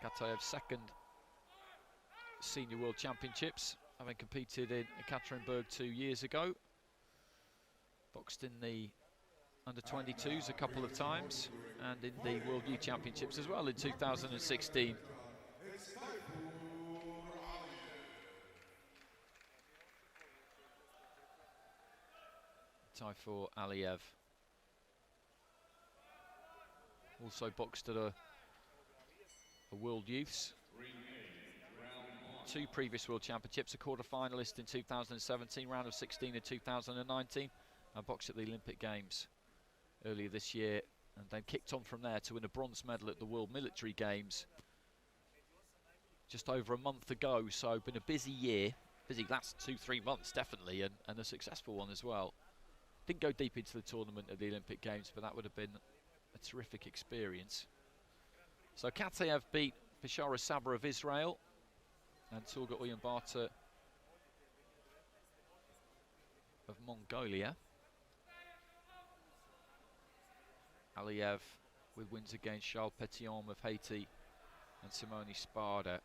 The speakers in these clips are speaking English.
KHATAEV's second Senior World Championships, having competed in Ekaterinburg 2 years ago. Boxed in the under-22s a couple of times, and in the World Youth Championships as well in 2016. Tayfur ALIYEV also boxed at a World Youths. 2 previous World Championships, a quarter-finalist in 2017, round of 16 in 2019, and boxed at the Olympic Games earlier this year, and then kicked on from there to win a bronze medal at the World Military Games just over a month ago. So been a busy year, busy last 2-3 months definitely, and a successful one as well. Didn't go deep into the tournament at the Olympic Games, but that would have been a terrific experience. So KHATAEV beat Bishara Sabra of Israel and Turga Uyunbata of Mongolia. ALIYEV with wins against Charles Petillon of Haiti and Simone Spada,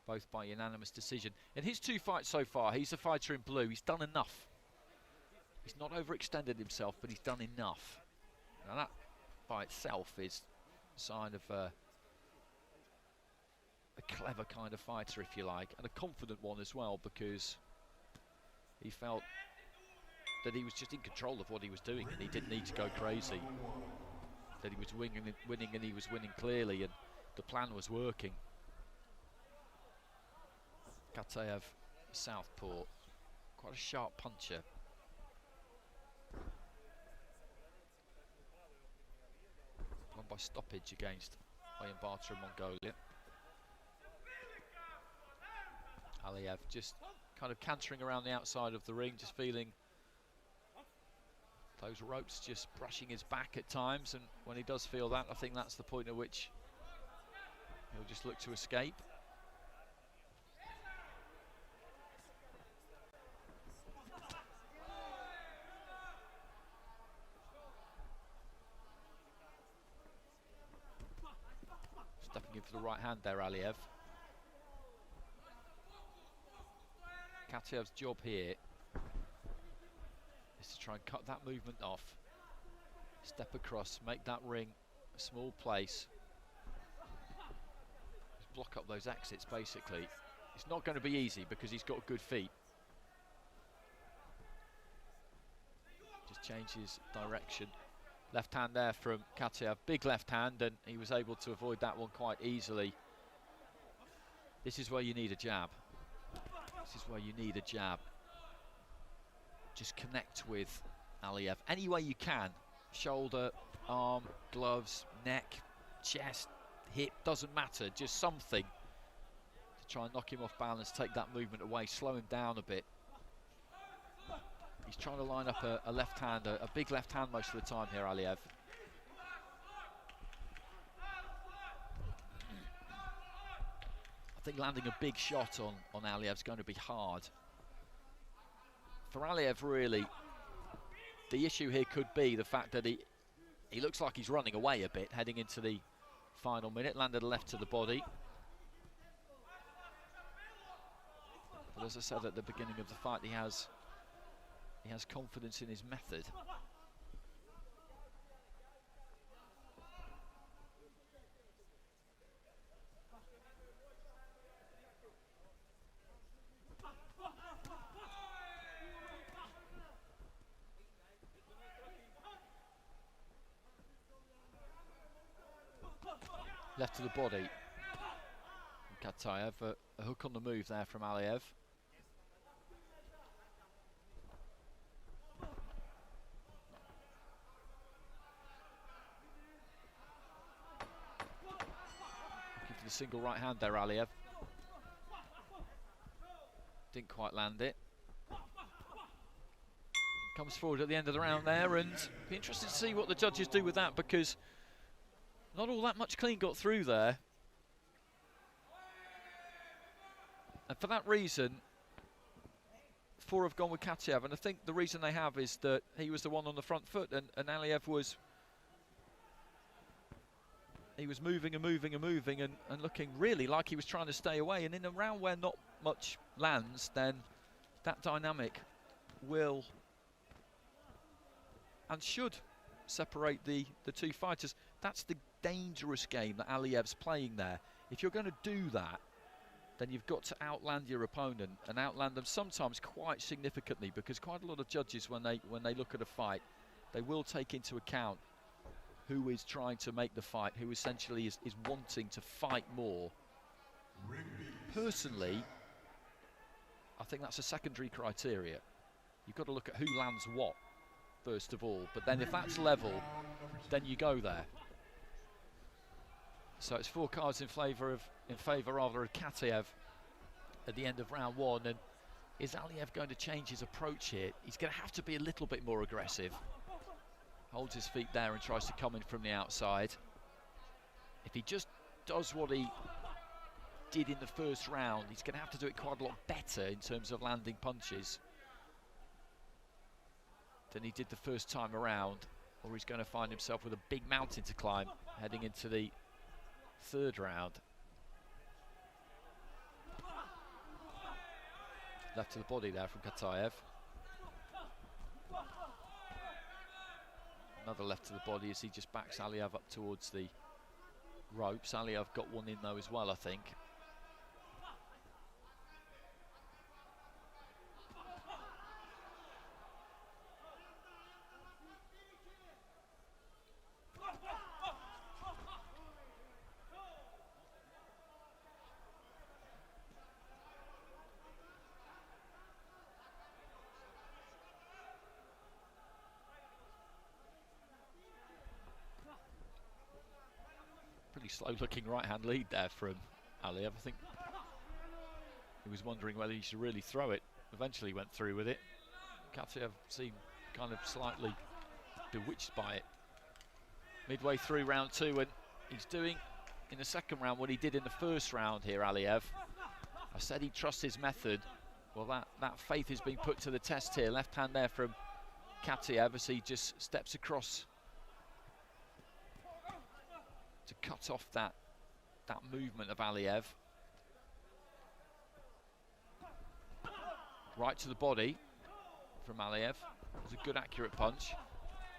both by unanimous decision. In his 2 fights so far, he's a fighter in blue. He's done enough. He's not overextended himself, but he's done enough. And that by itself is a sign of a clever kind of fighter, if you like, and a confident one as well, because he felt that he was just in control of what he was doing and he didn't need to go crazy. That he was winning and he was winning clearly, and the plan was working. KHATAEV, southpaw, quite a sharp puncher. Won by stoppage against Uyunbata of Mongolia. ALIYEV just kind of cantering around the outside of the ring, just feeling those ropes just brushing his back at times, and when he does feel that, I think that's the point at which he'll just look to escape. Stepping in for the right hand there, ALIYEV. KHATAEV's job here is to try and cut that movement off, step across, make that ring a small place, just block up those exits basically. It's not going to be easy because he's got good feet. Just changes direction. Left hand there from KHATAEV, big left hand, and he was able to avoid that one quite easily. This is where you need a jab. This is where you need a jab. Just connect with ALIYEV any way you can. Shoulder, arm, gloves, neck, chest, hip, doesn't matter. Just something to try and knock him off balance, take that movement away, slow him down a bit. He's trying to line up a left hand, a big left hand most of the time here, ALIYEV. I think landing a big shot on ALIYEV's going to be hard. For ALIYEV, really, the issue here could be the fact that he looks like he's running away a bit heading into the final minute. Landed a left to the body. But as I said at the beginning of the fight, he has confidence in his method. Left to the body. KHATAEV, a hook on the move there from ALIYEV. Looking for the single right hand there, ALIYEV. Didn't quite land it. Comes forward at the end of the round there, and be interested to see what the judges do with that, because not all that much clean got through there. And for that reason, 4 have gone with KHATAEV, and I think the reason they have is that he was the one on the front foot, and ALIYEV was he was moving and moving and moving and looking really like he was trying to stay away. And in a round where not much lands, then that dynamic will and should separate the two fighters. That's the dangerous game that ALIYEV's playing there. If you're going to do that, then you've got to outland your opponent and outland them sometimes quite significantly, because quite a lot of judges, when they look at a fight, they will take into account who is trying to make the fight, who essentially is wanting to fight more. Personally, I think that's a secondary criteria. You've got to look at who lands what, first of all. But then if that's level, then you go there. So it's 4 cards in favour of KHATAEV at the end of round 1. And is ALIYEV going to change his approach here? He's going to have to be a little bit more aggressive. Holds his feet there and tries to come in from the outside. If he just does what he did in the first round, he's going to have to do it quite a lot better in terms of landing punches than he did the first time around, or he's going to find himself with a big mountain to climb heading into the 3rd round. Left to the body there from KHATAEV. Another left to the body as he just backs ALIYEV up towards the ropes. ALIYEV got one in though as well, I think. Pretty slow-looking right-hand lead there from ALIYEV. I think he was wondering whether he should really throw it. Eventually went through with it. KHATAEV seemed kind of slightly bewitched by it. Midway through round 2, and he's doing in the second round what he did in the first round here, ALIYEV. I said he trusts his method. Well, that faith is being put to the test here. Left hand there from KHATAEV as he just steps across to cut off that movement of ALIYEV. Right to the body from ALIYEV. It's a good accurate punch.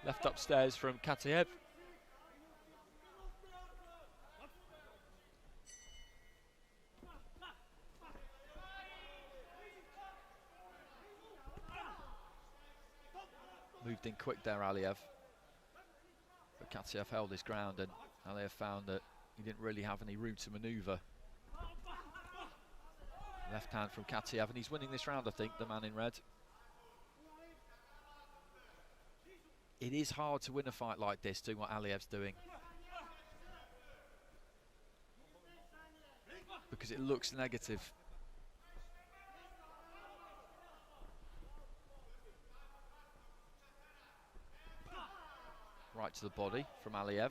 Left upstairs from KHATAEV. Moved in quick there, ALIYEV. But KHATAEV held his ground, and ALIYEV found that he didn't really have any room to manoeuvre. Left hand from KHATAEV, and he's winning this round, I think, the man in red. It is hard to win a fight like this, doing what ALIYEV's doing, because it looks negative. Right to the body from ALIYEV.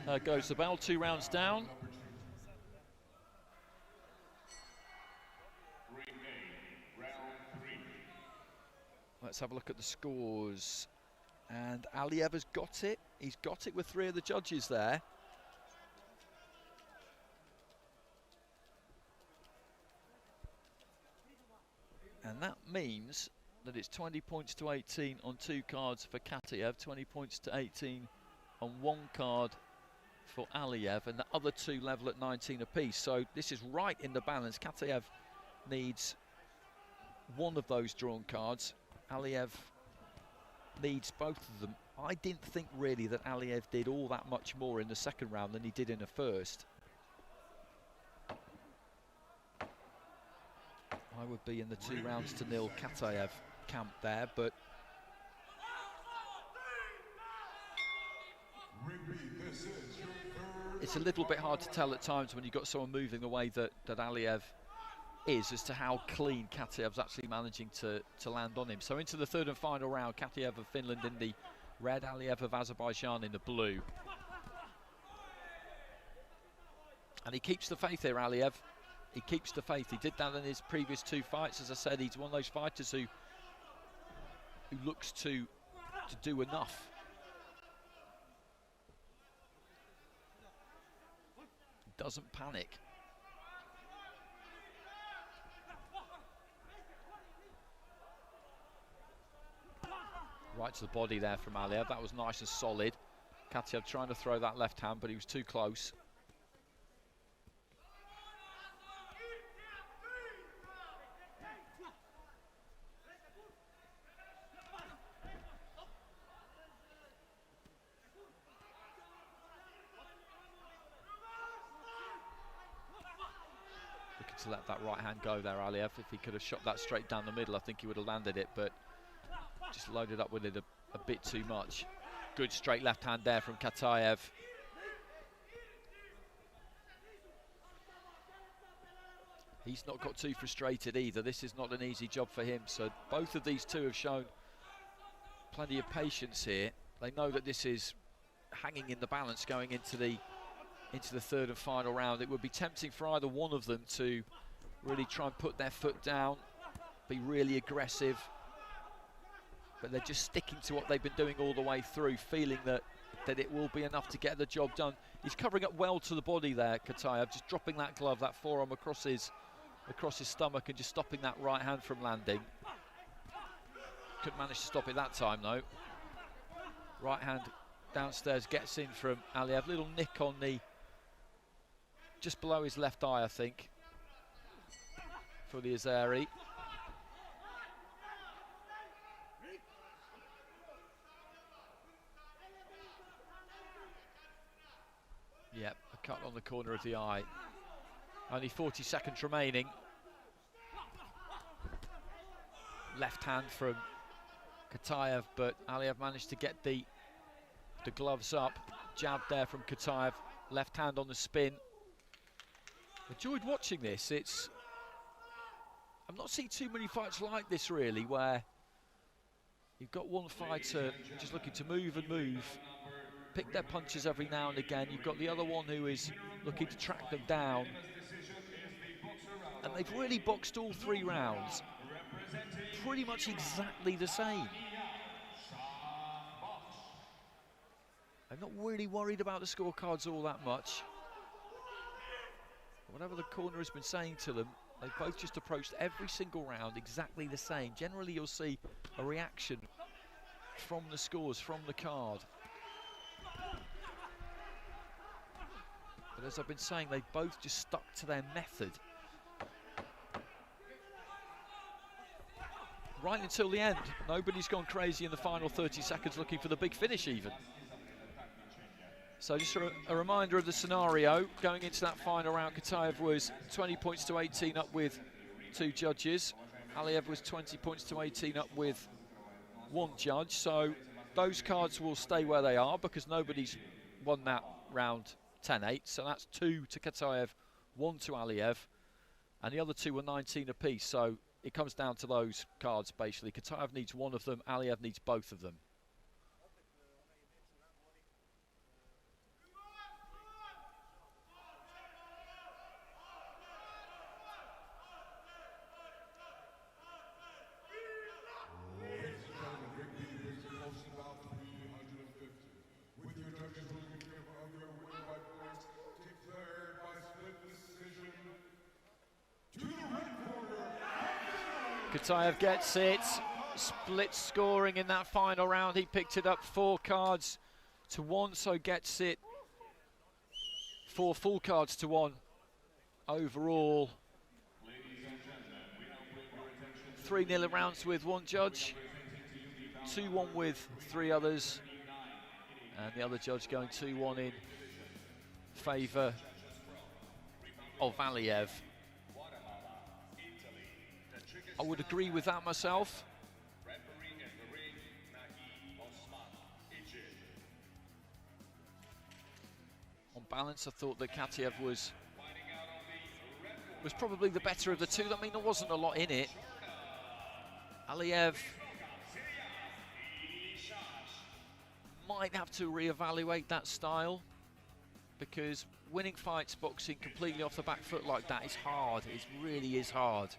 There goes the bell, 2 rounds down. Let's have a look at the scores. And ALIYEV has got it. He's got it with 3 of the judges there. And that means that it's 20 points to 18 on 2 cards for KHATAEV, 20 points to 18 on 1 card for ALIYEV, and the other 2 level at 19 apiece. So this is right in the balance. KHATAEV needs 1 of those drawn cards. ALIYEV needs both of them. I didn't think really that ALIYEV did all that much more in the second round than he did in the first. I would be in the 2 rounds to 0 KHATAEV camp there, but it's a little bit hard to tell at times when you've got someone moving the way that ALIYEV is, as to how clean KHATAEV's actually managing to land on him. So into the 3rd and final round, KHATAEV of Finland in the red, ALIYEV of Azerbaijan in the blue. And he keeps the faith here, ALIYEV. He keeps the faith. He did that in his previous 2 fights. As I said, he's one of those fighters who looks to do enough. Doesn't panic. Right to the body there from ALIYEV. That was nice and solid. KHATAEV trying to throw that left hand, but he was too close. Looking to let that right hand go there, ALIYEV. If he could have shot that straight down the middle, I think he would have landed it, but just loaded up with it a bit too much. Good straight left hand there from KHATAEV. He's not got too frustrated either. This is not an easy job for him. So both of these two have shown plenty of patience here. They know that this is hanging in the balance going into the third and final round. It would be tempting for either one of them to really try and put their foot down, be really aggressive. But they're just sticking to what they've been doing all the way through, feeling that it will be enough to get the job done. He's covering up well to the body there, KHATAEV, just dropping that glove, that forearm across his stomach and just stopping that right hand from landing. Couldn't manage to stop it that time though. Right hand downstairs gets in from ALIYEV. Little nick on the, just below his left eye, I think, for the AZE. Yep, a cut on the corner of the eye. Only 40 seconds remaining. Left hand from KHATAEV, but ALIYEV managed to get the gloves up. Jab there from KHATAEV. Left hand on the spin. Enjoyed watching this. I'm not seeing too many fights like this really, where you've got one fighter just looking to move and move, pick their punches every now and again. You've got the other one who is looking to track them down. And they've really boxed all 3 rounds pretty much exactly the same. I'm not really worried about the scorecards all that much. Whatever the corner has been saying to them, they've both just approached every single round exactly the same. Generally, you'll see a reaction from the scores, from the card. But as I've been saying, they've both just stuck to their method. Right until the end. Nobody's gone crazy in the final 30 seconds looking for the big finish even. So just a reminder of the scenario. Going into that final round, KHATAEV was 20 points to 18 up with 2 judges. ALIYEV was 20 points to 18 up with 1 judge. So those cards will stay where they are because nobody's won that round 10-8. So that's 2 to KHATAEV, 1 to ALIYEV. And the other 2 were 19 apiece. So it comes down to those cards basically. KHATAEV needs 1 of them, ALIYEV needs both of them. KHATAEV gets it, split scoring in that final round. He picked it up 4 cards to 1, so gets it 4 full cards to 1 overall. 3-0 rounds with 1 judge, 2-1 with 3 others, and the other judge going 2-1 in favour of ALIYEV. I would agree with that myself. On balance, I thought that KHATAEV was probably the better of the 2. I mean, there wasn't a lot in it. ALIYEV might have to reevaluate that style because winning fights boxing completely off the back foot like that is hard. It really is hard.